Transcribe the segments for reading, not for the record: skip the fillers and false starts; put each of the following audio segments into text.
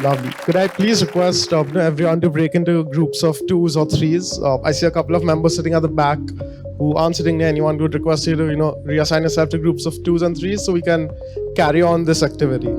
Lovely. Could I please request everyone to break into groups of twos or threes? I see a couple of members sitting at the back who aren't sitting near anyone. Would request you to reassign yourself to groups of twos and threes so we can carry on this activity.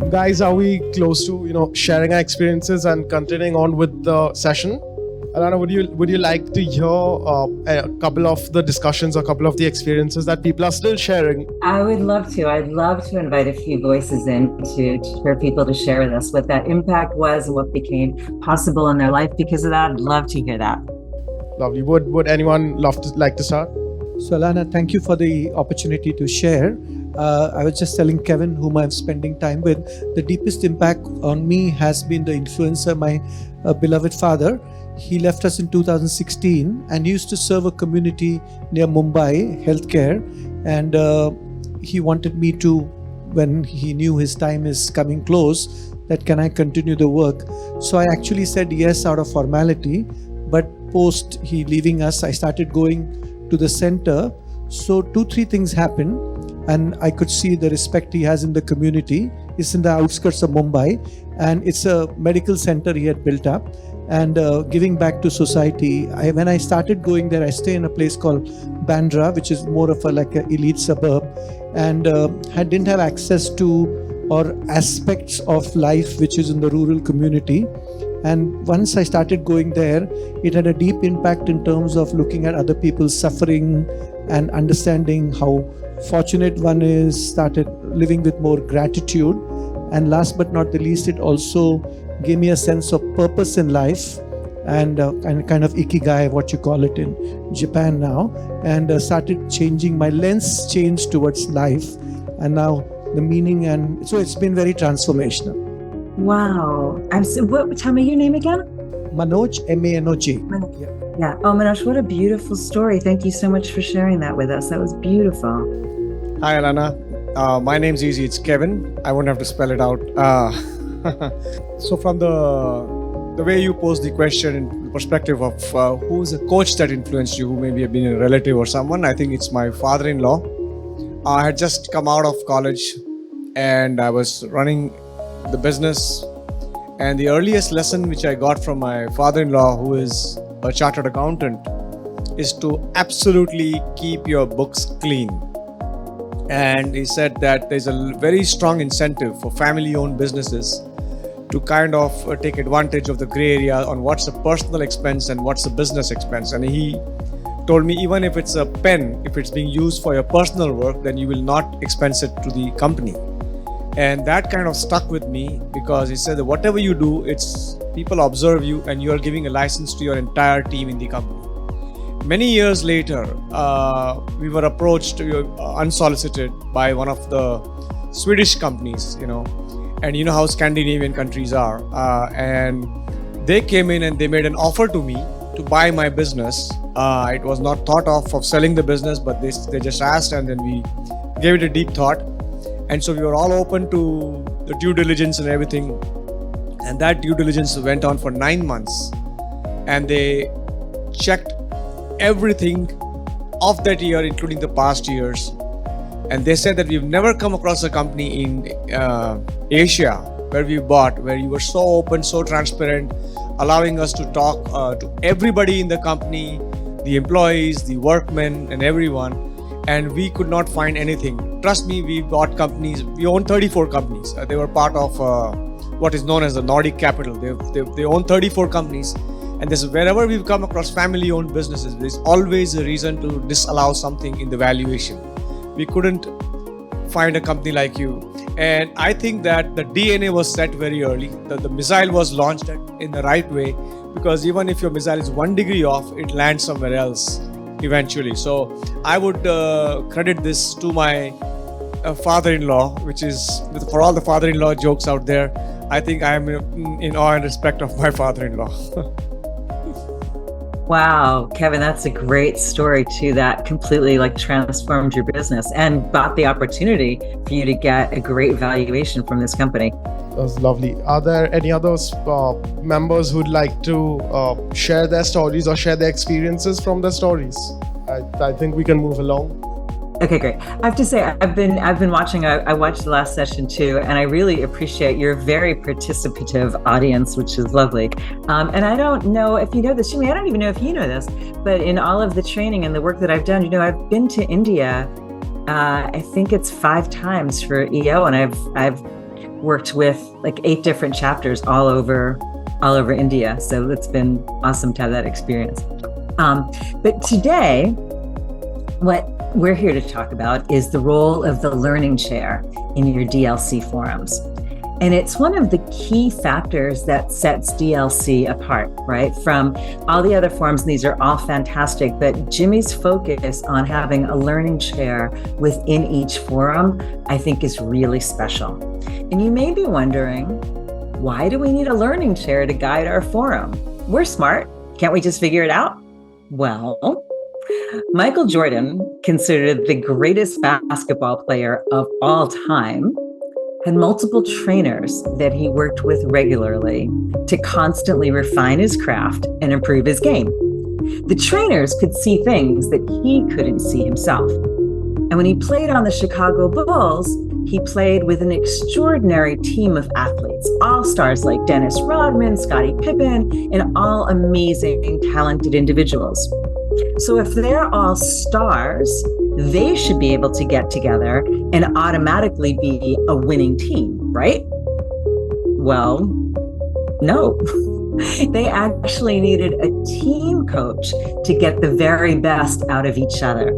Guys, are we close to sharing our experiences and continuing on with the session? Alana, would you like to hear a couple of the discussions, a couple of the experiences that people are still sharing? I would love to. I'd love to invite a few voices in for people to share with us what that impact was and what became possible in their life because of that. I'd love to hear that. Lovely. Would anyone like to start? So Alana, thank you for the opportunity to share. I was just telling Kevin, whom I'm spending time with, the deepest impact on me has been the influencer, my beloved father. He left us in 2016 and he used to serve a community near Mumbai, healthcare. And he wanted me to, when he knew his time is coming close, that can I continue the work? So I actually said yes out of formality. But post he leaving us, I started going to the center. So 2-3 things happened. And I could see the respect he has in the community. It's in the outskirts of Mumbai, and it's a medical center he had built up and giving back to society. When I started going there, I stay in a place called Bandra, which is more of an elite suburb, and didn't have access to or aspects of life which is in the rural community. And once I started going there, it had a deep impact in terms of looking at other people's suffering and understanding how fortunate one is, started living with more gratitude. And last but not the least, it also gave me a sense of purpose in life and kind of ikigai, what you call it in Japan now, and started changing, my lens changed towards life and now the meaning, and so it's been very transformational. Wow. Tell me your name again? Manoj, M-A-N-O-J. Yeah. Oh, Manoj, what a beautiful story. Thank you so much for sharing that with us. That was beautiful. Hi, Alana. My name's easy. It's Kevin. I won't have to spell it out. So from the way you pose the question in the perspective of who's a coach that influenced you, who maybe have been a relative or someone, I think it's my father-in-law. I had just come out of college and I was running the business. And the earliest lesson which I got from my father-in-law, who is a chartered accountant, is to absolutely keep your books clean. And he said that there's a very strong incentive for family-owned businesses to kind of take advantage of the gray area on what's the personal expense and what's the business expense. And he told me, even if it's a pen, if it's being used for your personal work, then you will not expense it to the company. And that kind of stuck with me because he said that whatever you do, it's people observe you and you're giving a license to your entire team in the company. Many years later, we were approached unsolicited by one of the Swedish companies, and you know how Scandinavian countries are. And they came in and they made an offer to me to buy my business. It was not thought of selling the business, but they just asked, and then we gave it a deep thought. And so we were all open to the due diligence and everything. And that due diligence went on for 9 months. And they checked everything of that year, including the past years. And they said that we've never come across a company in Asia where we bought, where you were so open, so transparent, allowing us to talk to everybody in the company, the employees, the workmen, and everyone. And we could not find anything. Trust me, we bought companies. We own 34 companies. They were part of what is known as the Nordic Capital. They own 34 companies. And this is wherever we've come across family-owned businesses, there's always a reason to disallow something in the valuation. We couldn't find a company like you. And I think that the DNA was set very early. The missile was launched in the right way, because even if your missile is 1 degree off, it lands somewhere else eventually. So I would credit this to my father-in-law, which is, for all the father-in-law jokes out there, I think I am in awe and respect of my father-in-law. Wow, Kevin, that's a great story too. That completely like transformed your business and got the opportunity for you to get a great valuation from this company. That was lovely. Are there any other members who'd like to share their stories or share their experiences from their stories? I think we can move along. Okay, great. I have to say, I've been watching. I watched the last session too, and I really appreciate your very participative audience, which is lovely. And I don't know if you know this, Jimmy. I don't even know if you know this, but in all of the training and the work that I've done, I've been to India. I think it's 5 times for EO, and I've worked with like 8 different chapters all over India. So it's been awesome to have that experience. But today, what we're here to talk about is the role of the learning chair in your DLC forums. And it's one of the key factors that sets DLC apart, right? From all the other forums, and these are all fantastic, but Jimmy's focus on having a learning chair within each forum, I think is really special. And you may be wondering, why do we need a learning chair to guide our forum? We're smart. Can't we just figure it out? Well, Michael Jordan, considered the greatest basketball player of all time, had multiple trainers that he worked with regularly to constantly refine his craft and improve his game. The trainers could see things that he couldn't see himself. And when he played on the Chicago Bulls, he played with an extraordinary team of athletes, all stars like Dennis Rodman, Scottie Pippen, and all amazing, talented individuals. So if they're all stars, they should be able to get together and automatically be a winning team, right? Well, no. They actually needed a team coach to get the very best out of each other.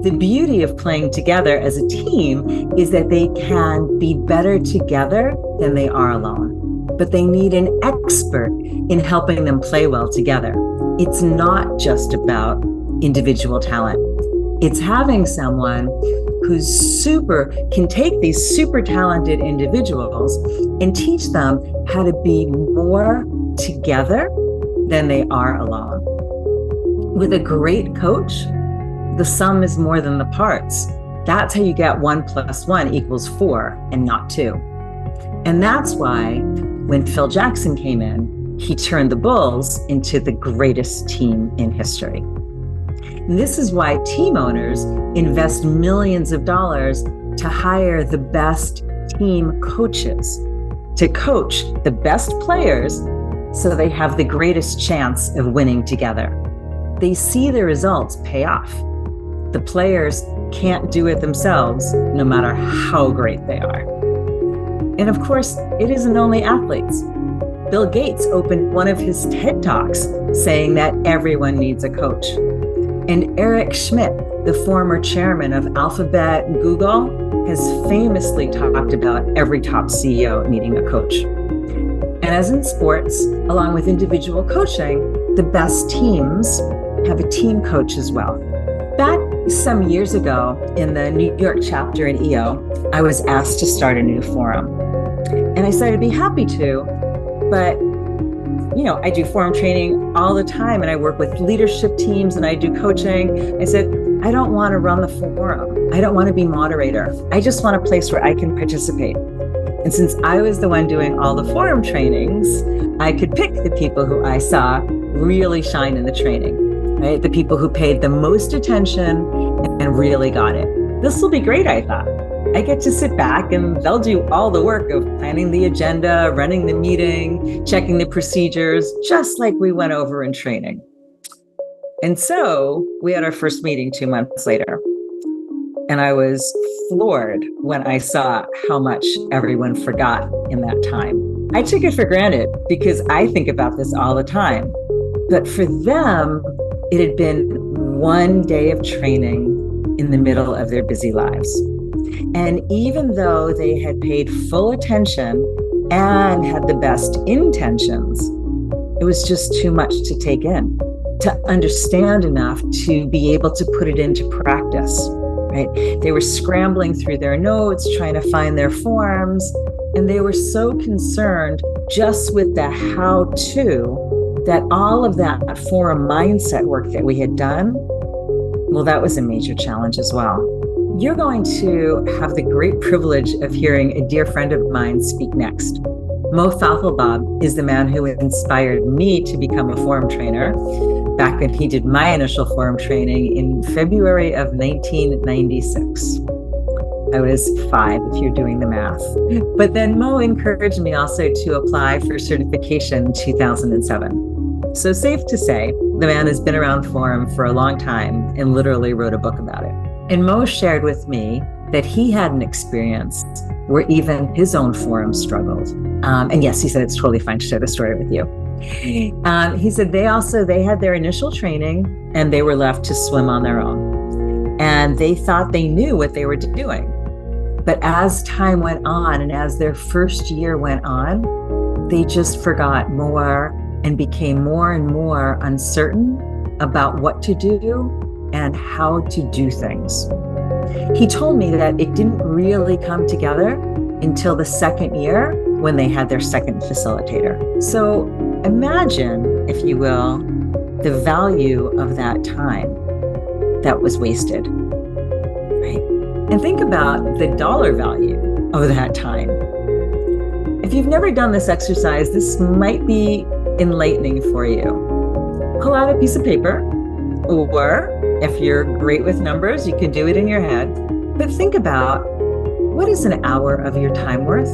The beauty of playing together as a team is that they can be better together than they are alone. But they need an expert in helping them play well together. It's not just about individual talent. It's having someone who's can take these super talented individuals and teach them how to be more together than they are alone. With a great coach, the sum is more than the parts. That's how you get 1 + 1 = 4 and not 2. And that's why when Phil Jackson came in, he turned the Bulls into the greatest team in history. And this is why team owners invest millions of dollars to hire the best team coaches, to coach the best players so they have the greatest chance of winning together. They see the results pay off. The players can't do it themselves, no matter how great they are. And of course, it isn't only athletes. Bill Gates opened one of his TED Talks saying that everyone needs a coach. And Eric Schmidt, the former chairman of Alphabet and Google, has famously talked about every top CEO needing a coach. And as in sports, along with individual coaching, the best teams have a team coach as well. Back some years ago in the New York chapter in EO, I was asked to start a new forum. And I said I'd be happy to, but I do forum training all the time and I work with leadership teams and I do coaching. I said, I don't want to run the forum. I don't want to be moderator. I just want a place where I can participate. And since I was the one doing all the forum trainings, I could pick the people who I saw really shine in the training, right? The people who paid the most attention and really got it. This will be great, I thought. I get to sit back and they'll do all the work of planning the agenda, running the meeting, checking the procedures, just like we went over in training. And so we had our first meeting 2 months later. And I was floored when I saw how much everyone forgot in that time. I took it for granted because I think about this all the time. But for them, it had been 1 day of training in the middle of their busy lives. And even though they had paid full attention and had the best intentions, it was just too much to take in, to understand enough to be able to put it into practice, right? They were scrambling through their notes, trying to find their forms, and they were so concerned just with the how-to that all of that forum mindset work that we had done, well, that was a major challenge as well. You're going to have the great privilege of hearing a dear friend of mine speak next. Mo Fathelbob is the man who inspired me to become a forum trainer back when he did my initial forum training in February of 1996. I was 5, if you're doing the math. But then Mo encouraged me also to apply for certification in 2007. So safe to say, the man has been around forum for a long time and literally wrote a book about it. And Mo shared with me that he had an experience where even his own forum struggled. And yes, he said it's totally fine to share the story with you. He said they had their initial training and they were left to swim on their own. And they thought they knew what they were doing. But as time went on and as their first year went on, they just forgot more and became more and more uncertain about what to do and how to do things. He told me that it didn't really come together until the second year when they had their second facilitator. So imagine, if you will, the value of that time that was wasted, right? And think about the dollar value of that time. If you've never done this exercise, this might be enlightening for you. Pull out a piece of paper, or if you're great with numbers, you can do it in your head. But think about, what is an hour of your time worth?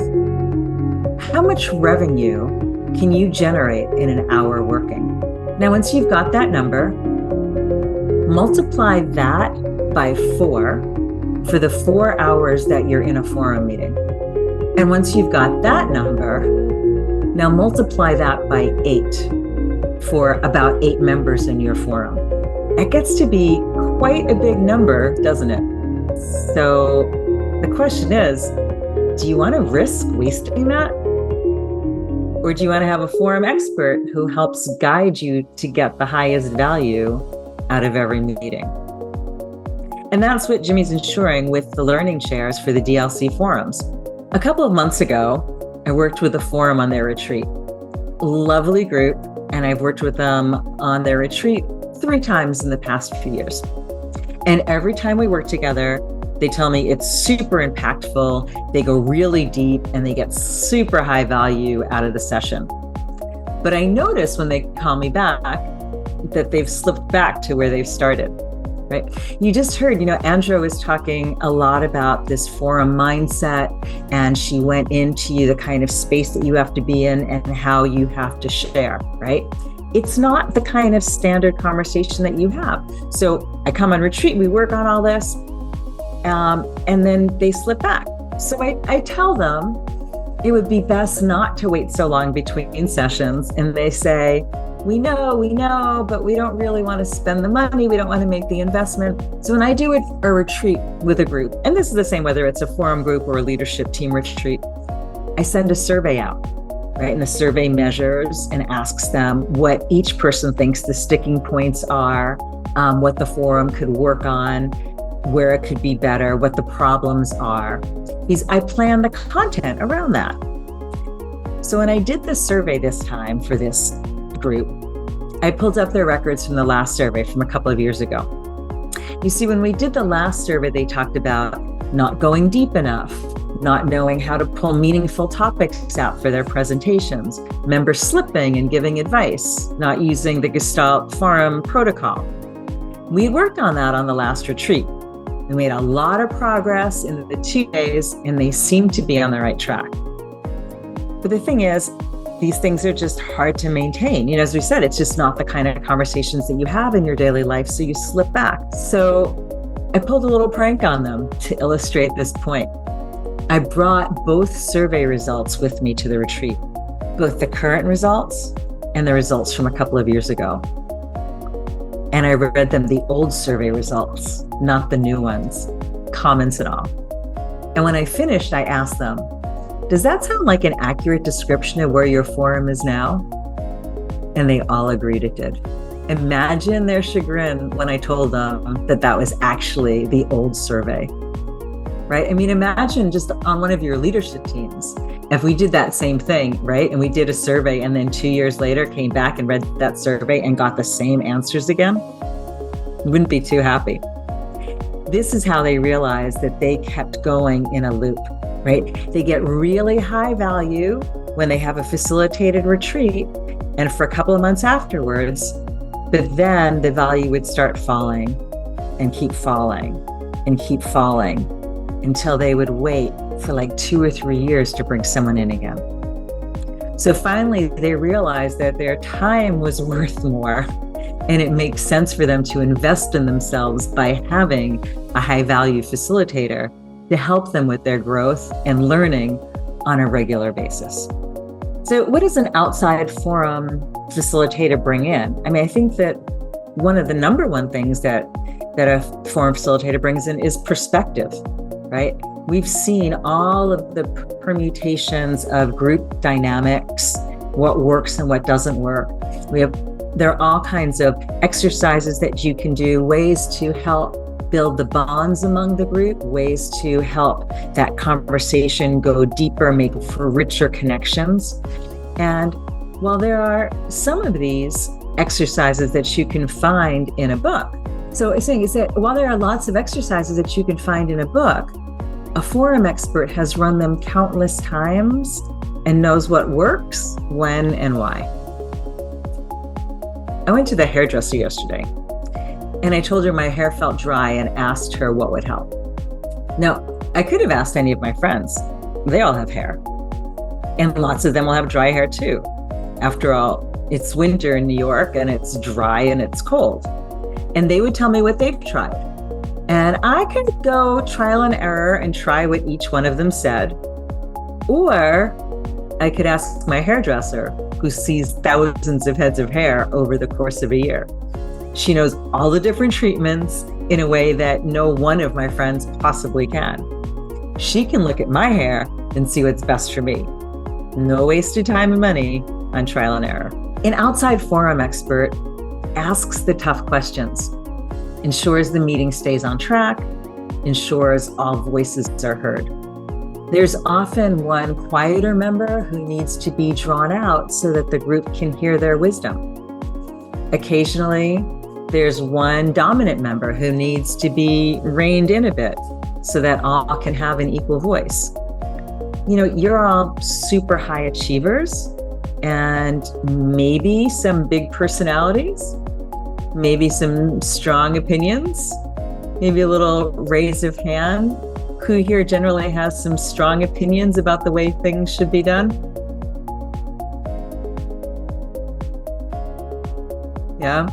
How much revenue can you generate in an hour working? Now, once you've got that number, multiply that by 4 for the 4 hours that you're in a forum meeting. And once you've got that number, now multiply that by 8 for about 8 members in your forum. It gets to be quite a big number, doesn't it? So the question is, do you want to risk wasting that? Or do you want to have a forum expert who helps guide you to get the highest value out of every meeting? And that's what Jimmy's ensuring with the learning chairs for the DLC forums. A couple of months ago, I worked with a forum on their retreat. Lovely group, and I've worked with them on their retreat 3 times in the past few years. And every time we work together, they tell me it's super impactful, they go really deep, and they get super high value out of the session. But I notice when they call me back that they've slipped back to where they've started, right? You just heard, Andrea was talking a lot about this forum mindset, and she went into the kind of space that you have to be in and how you have to share, right? It's not the kind of standard conversation that you have. So I come on retreat, we work on all this, and then they slip back. So I tell them it would be best not to wait so long between sessions. And they say, we know, but we don't really want to spend the money. We don't want to make the investment. So when I do a retreat with a group, and this is the same whether it's a forum group or a leadership team retreat, I send a survey out. Right? And the survey measures and asks them what each person thinks the sticking points are, what the forum could work on, where it could be better, what the problems are. I plan the content around that. So when I did the survey this time for this group, I pulled up their records from the last survey from a couple of years ago. You see, when we did the last survey, they talked about not going deep enough, not knowing how to pull meaningful topics out for their presentations, members slipping and giving advice, not using the Gestalt forum protocol. We worked on that on the last retreat. We made a lot of progress in the 2 days, and they seem to be on the right track. But the thing is, these things are just hard to maintain. As we said, it's just not the kind of conversations that you have in your daily life, so you slip back. So I pulled a little prank on them to illustrate this point. I brought both survey results with me to the retreat, both the current results and the results from a couple of years ago. And I read them the old survey results, not the new ones, comments and all. And when I finished, I asked them, does that sound like an accurate description of where your forum is now? And they all agreed it did. Imagine their chagrin when I told them that that was actually the old survey. right? I mean, imagine just on one of your leadership teams, if we did that same thing, right? And we did a survey and then 2 years later came back and read that survey and got the same answers again, wouldn't be too happy. This is how they realized that they kept going in a loop, right? They get really high value when they have a facilitated retreat and for a couple of months afterwards, but then the value would start falling and keep falling and keep falling until they would wait for like 2 or 3 years to bring someone in again. So finally, they realized that their time was worth more, and it makes sense for them to invest in themselves by having a high-value facilitator to help them with their growth and learning on a regular basis. So what does an outside forum facilitator bring in? I mean, I think that one of the number one things that a forum facilitator brings in is perspective, right? We've seen all of the permutations of group dynamics, what works and what doesn't work. There are all kinds of exercises that you can do, ways to help build the bonds among the group, ways to help that conversation go deeper, make for richer connections. And while there are some of these exercises that you can find in a book, so I'm saying is that while there are lots of exercises that you can find in a book, a forum expert has run them countless times and knows what works, when, and why. I went to the hairdresser yesterday and I told her my hair felt dry and asked her what would help. Now, I could have asked any of my friends. They all have hair. And lots of them will have dry hair too. After all, it's winter in New York and it's dry and it's cold. And they would tell me what they've tried. And I could go trial and error and try what each one of them said. Or I could ask my hairdresser, who sees thousands of heads of hair over the course of a year. She knows all the different treatments in a way that no one of my friends possibly can. She can look at my hair and see what's best for me. No wasted time and money on trial and error. An outside forum expert asks the tough questions, ensures the meeting stays on track, ensures all voices are heard. There's often one quieter member who needs to be drawn out so that the group can hear their wisdom. Occasionally, there's one dominant member who needs to be reined in a bit so that all can have an equal voice. You know, you're all super high achievers and maybe some big personalities, maybe some strong opinions, maybe a little raise of hand. Who here generally has some strong opinions about the way things should be done? Yeah.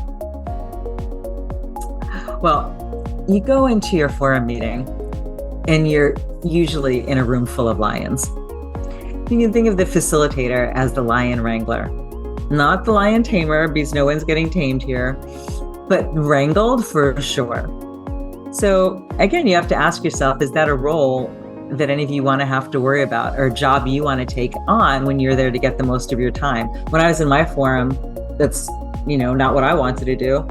Well, you go into your forum meeting and you're usually in a room full of lions. You can think of the facilitator as the lion wrangler, not the lion tamer, because no one's getting tamed here, but wrangled for sure. So again, you have to ask yourself, is that a role that any of you want to have to worry about, or a job you want to take on when you're there to get the most of your time? When I was in my forum, that's, not what I wanted to do.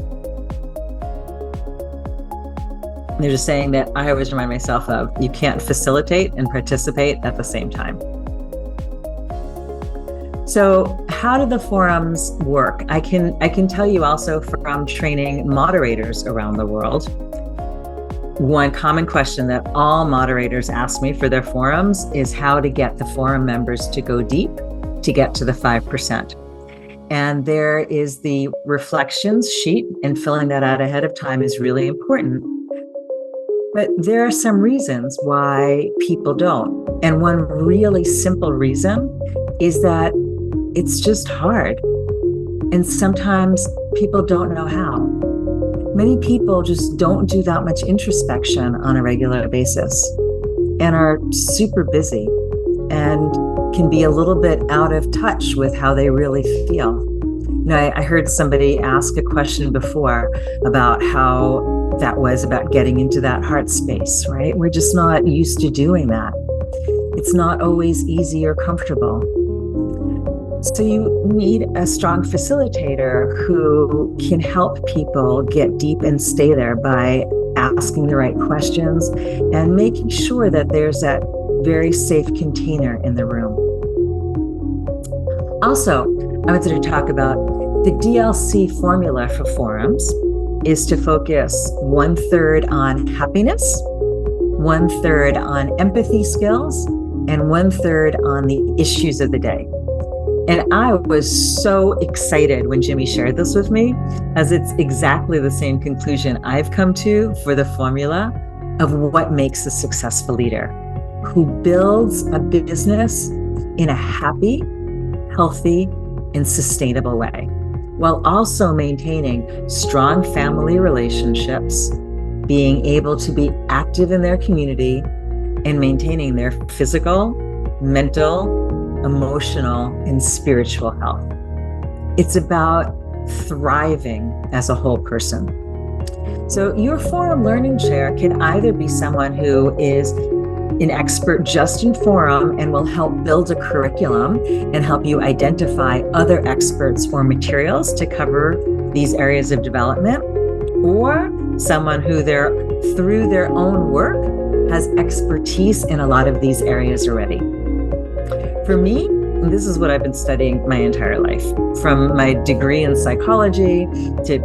They're just saying that I always remind myself of, you can't facilitate and participate at the same time. So how do the forums work? I can tell you also from training moderators around the world. One common question that all moderators ask me for their forums is how to get the forum members to go deep to get to the 5%. And there is the reflections sheet, and filling that out ahead of time is really important. But there are some reasons why people don't. And one really simple reason is that it's just hard. And sometimes people don't know how. Many people just don't do that much introspection on a regular basis and are super busy and can be a little bit out of touch with how they really feel. I heard somebody ask a question before about how that was about getting into that heart space, right? We're just not used to doing that. It's not always easy or comfortable. So you need a strong facilitator who can help people get deep and stay there by asking the right questions, and making sure that there's that very safe container in the room. Also, I wanted to talk about the DLC formula for forums is to focus 1/3 on happiness, 1/3 on empathy skills, and 1/3 on the issues of the day. And I was so excited when Jimmy shared this with me, as it's exactly the same conclusion I've come to for the formula of what makes a successful leader, who builds a business in a happy, healthy, and sustainable way, while also maintaining strong family relationships, being able to be active in their community, and maintaining their physical, mental, emotional, and spiritual health. It's about thriving as a whole person. So your forum learning chair can either be someone who is an expert just in forum and will help build a curriculum and help you identify other experts or materials to cover these areas of development, or someone who through their own work has expertise in a lot of these areas already. For me, this is what I've been studying my entire life, from my degree in psychology to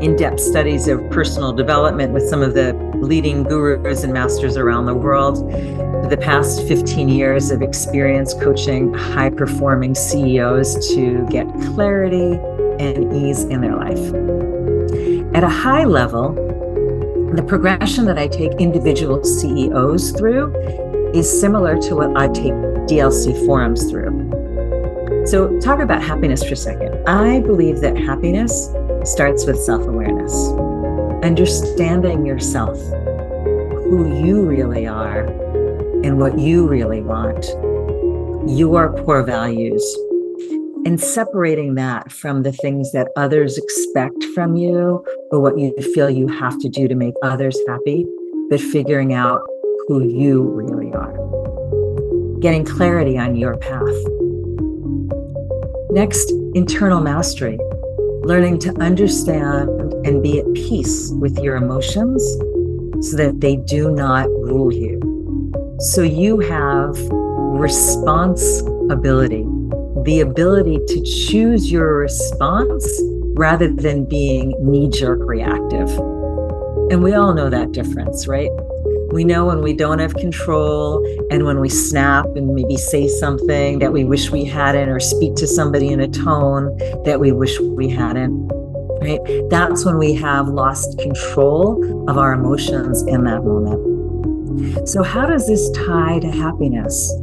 in-depth studies of personal development with some of the leading gurus and masters around the world, the past 15 years of experience coaching high-performing CEOs to get clarity and ease in their life. At a high level, the progression that I take individual CEOs through is similar to what I take DLC forums through. So talk about happiness for a second. I believe that happiness starts with self-awareness, understanding yourself, who you really are, and what you really want, your core values, and separating that from the things that others expect from you or what you feel you have to do to make others happy, but figuring out who you really are. Getting clarity on your path. Next, internal mastery. Learning to understand and be at peace with your emotions so that they do not rule you. So you have responsibility, the ability to choose your response rather than being knee-jerk reactive. And we all know that difference, right? We know when we don't have control and when we snap and maybe say something that we wish we hadn't, or speak to somebody in a tone that we wish we hadn't, right? That's when we have lost control of our emotions in that moment. So how does this tie to happiness,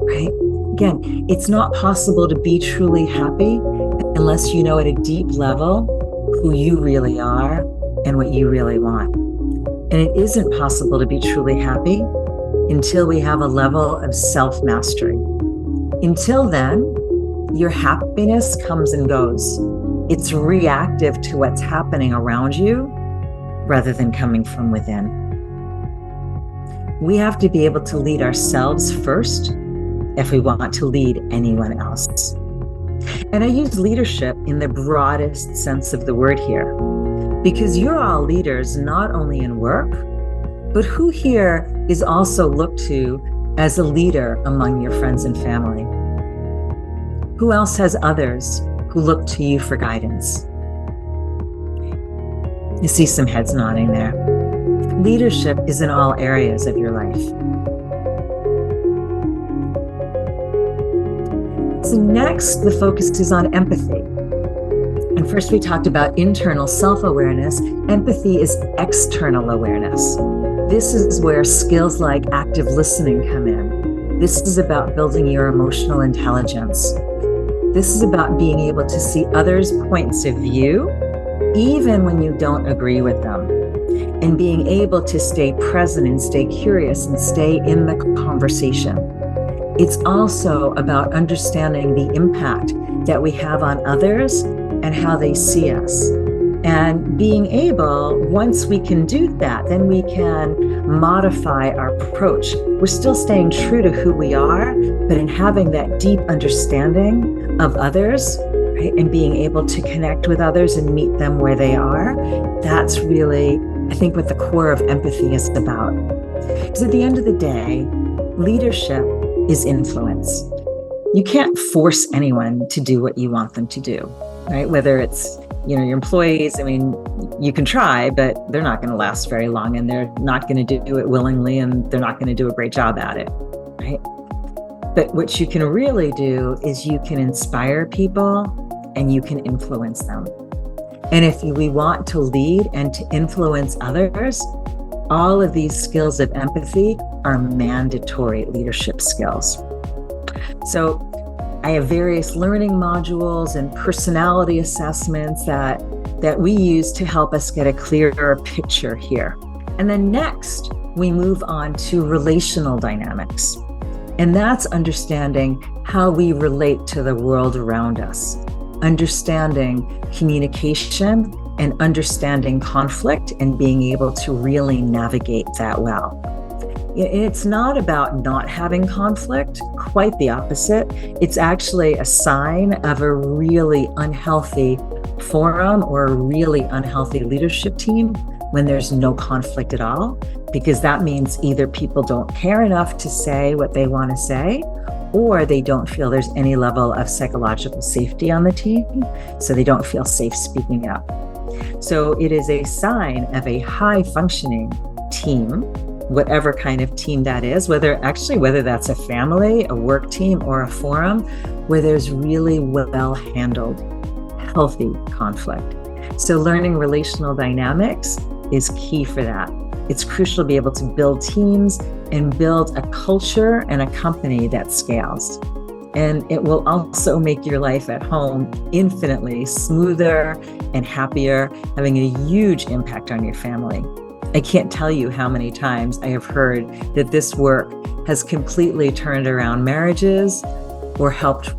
right? Again, it's not possible to be truly happy unless you know at a deep level who you really are and what you really want. And it isn't possible to be truly happy until we have a level of self-mastery. Until then, your happiness comes and goes. It's reactive to what's happening around you rather than coming from within. We have to be able to lead ourselves first if we want to lead anyone else. And I use leadership in the broadest sense of the word here, because you're all leaders, not only in work, but who here is also looked to as a leader among your friends and family? Who else has others who look to you for guidance? You see some heads nodding there. Leadership is in all areas of your life. So next, the focus is on empathy. And first we talked about internal self-awareness. Empathy is external awareness. This is where skills like active listening come in. This is about building your emotional intelligence. This is about being able to see others' points of view, even when you don't agree with them, and being able to stay present and stay curious and stay in the conversation. It's also about understanding the impact that we have on others and how they see us. And being able, once we can do that, then we can modify our approach. We're still staying true to who we are, but in having that deep understanding of others, right, and being able to connect with others and meet them where they are, that's really I think what the core of empathy is about. Because at the end of the day, leadership is influence. You can't force anyone to do what you want them to do, right? Whether it's, your employees, I mean, you can try, but they're not going to last very long, and they're not going to do it willingly, and they're not going to do a great job at it, right? But what you can really do is you can inspire people and you can influence them. And if we want to lead and to influence others, all of these skills of empathy are mandatory leadership skills. So I have various learning modules and personality assessments that we use to help us get a clearer picture here. And then next, we move on to relational dynamics. And that's understanding how we relate to the world around us, understanding communication and understanding conflict and being able to really navigate that well. It's not about not having conflict, quite the opposite. It's actually a sign of a really unhealthy forum or a really unhealthy leadership team when there's no conflict at all, because that means either people don't care enough to say what they want to say, or they don't feel there's any level of psychological safety on the team, so they don't feel safe speaking up. So it is a sign of a high functioning team, whatever kind of team that is, whether that's a family, a work team, or a forum, where there's really well handled, healthy conflict. So learning relational dynamics is key for that. It's crucial to be able to build teams and build a culture and a company that scales. And it will also make your life at home infinitely smoother and happier, having a huge impact on your family. I can't tell you how many times I have heard that this work has completely turned around marriages or helped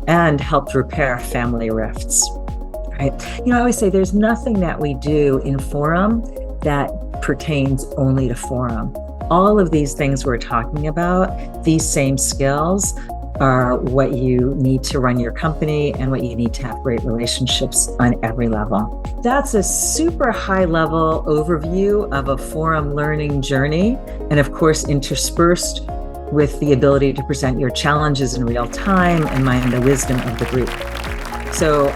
repair family rifts. Right? I always say there's nothing that we do in forum that pertains only to forum. All of these things we're talking about, these same skills, are what you need to run your company and what you need to have great relationships on every level. That's a super high level overview of a forum learning journey, and of course interspersed with the ability to present your challenges in real time and mind the wisdom of the group. So